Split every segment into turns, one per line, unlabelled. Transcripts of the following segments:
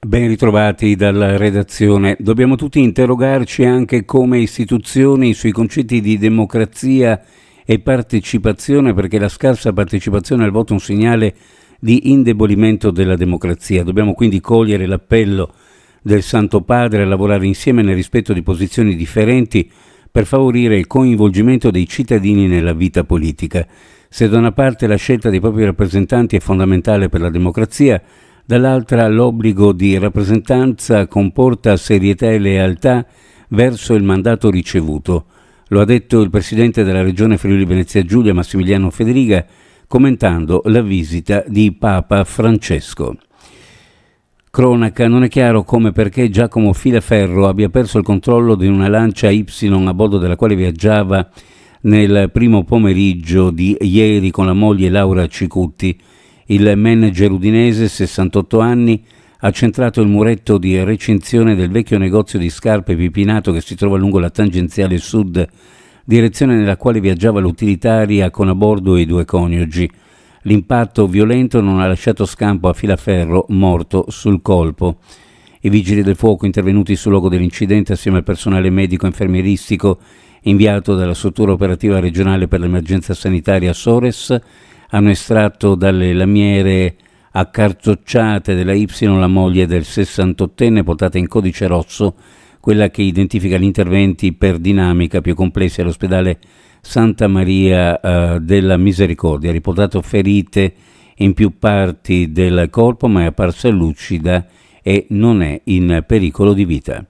Ben ritrovati dalla redazione. Dobbiamo tutti interrogarci anche come istituzioni sui concetti di democrazia e partecipazione, perché la scarsa partecipazione al voto è un segnale di indebolimento della democrazia. Dobbiamo quindi cogliere l'appello del Santo Padre a lavorare insieme nel rispetto di posizioni differenti per favorire il coinvolgimento dei cittadini nella vita politica. Se da una parte la scelta dei propri rappresentanti è fondamentale per la democrazia, dall'altra l'obbligo di rappresentanza comporta serietà e lealtà verso il mandato ricevuto. Lo ha detto il presidente della regione Friuli Venezia Giulia, Massimiliano Federiga, commentando la visita di Papa Francesco. Cronaca: non è chiaro come e perché Giacomo Filaferro abbia perso il controllo di una Lancia Y a bordo della quale viaggiava nel primo pomeriggio di ieri con la moglie Laura Cicutti. Il manager udinese, 68 anni, ha centrato il muretto di recinzione del vecchio negozio di scarpe Pipinato che si trova lungo la tangenziale sud, direzione nella quale viaggiava l'utilitaria con a bordo i due coniugi. L'impatto violento non ha lasciato scampo a Filaferro, morto sul colpo. I vigili del fuoco intervenuti sul luogo dell'incidente assieme al personale medico-infermieristico inviato dalla struttura operativa regionale per l'emergenza sanitaria Sores hanno estratto dalle lamiere accartocciate della Y la moglie del 68enne, portata in codice rosso, quella che identifica gli interventi per dinamica più complessi all'ospedale Santa Maria della Misericordia. Ha riportato ferite in più parti del corpo, ma è apparsa lucida e non è in pericolo di vita.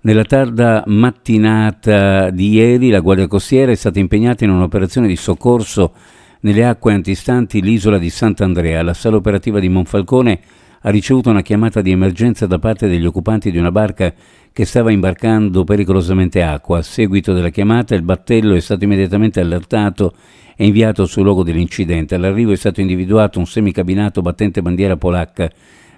Nella tarda mattinata di ieri la Guardia Costiera è stata impegnata in un'operazione di soccorso nelle acque antistanti l'isola di Sant'Andrea. La sala operativa di Monfalcone ha ricevuto una chiamata di emergenza da parte degli occupanti di una barca che stava imbarcando pericolosamente acqua. A seguito della chiamata il battello è stato immediatamente allertato e inviato sul luogo dell'incidente. All'arrivo è stato individuato un semicabinato battente bandiera polacca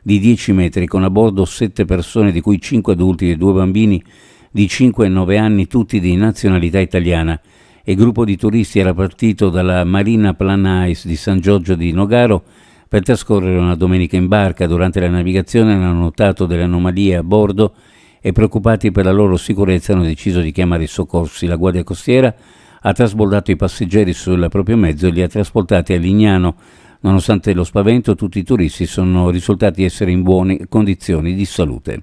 di 10 metri con a bordo 7 persone, di cui 5 adulti e 2 bambini di 5 e 9 anni, tutti di nazionalità italiana. Il gruppo di turisti era partito dalla Marina Planais di San Giorgio di Nogaro per trascorrere una domenica in barca. Durante la navigazione hanno notato delle anomalie a bordo e, preoccupati per la loro sicurezza, hanno deciso di chiamare i soccorsi. La Guardia Costiera ha trasbordato i passeggeri sul proprio mezzo e li ha trasportati a Lignano. Nonostante lo spavento, tutti i turisti sono risultati essere in buone condizioni di salute.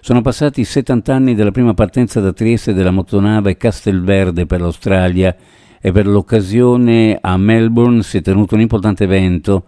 Sono passati 70 anni dalla prima partenza da Trieste della motonave Castelverde per l'Australia e per l'occasione a Melbourne si è tenuto un importante evento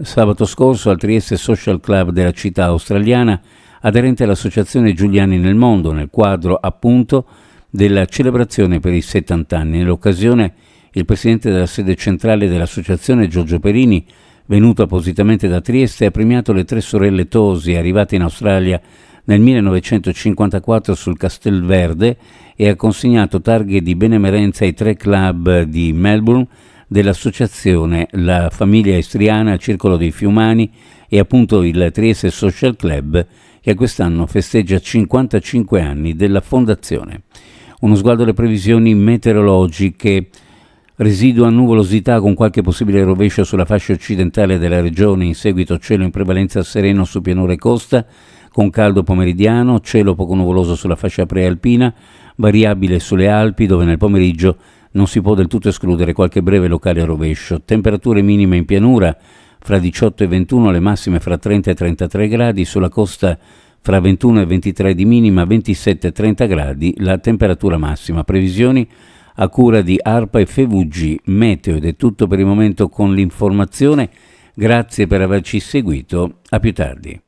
sabato scorso al Trieste Social Club della città australiana, aderente all'associazione Giuliani nel Mondo, nel quadro appunto della celebrazione per i 70 anni. Nell'occasione il presidente della sede centrale dell'associazione, Giorgio Perini, venuto appositamente da Trieste, ha premiato le 3 sorelle Tosi arrivate in Australia nel 1954 sul Castelverde e ha consegnato targhe di benemerenza ai 3 club di Melbourne dell'associazione, la Famiglia Istriana, il Circolo dei Fiumani e appunto il Trieste Social Club, che quest'anno festeggia 55 anni della fondazione. Uno sguardo alle previsioni meteorologiche. Residua nuvolosità con qualche possibile rovescio sulla fascia occidentale della regione, in seguito cielo in prevalenza sereno su pianura e costa, con caldo pomeridiano, cielo poco nuvoloso sulla fascia prealpina, variabile sulle Alpi dove nel pomeriggio non si può del tutto escludere qualche breve locale rovescio. Temperature minime in pianura fra 18 e 21, le massime fra 30 e 33 gradi, sulla costa fra 21 e 23 di minima, 27 e 30 gradi la temperatura massima. Previsioni a cura di ARPA e FVG Meteo, ed è tutto per il momento con l'informazione. Grazie per averci seguito, a più tardi.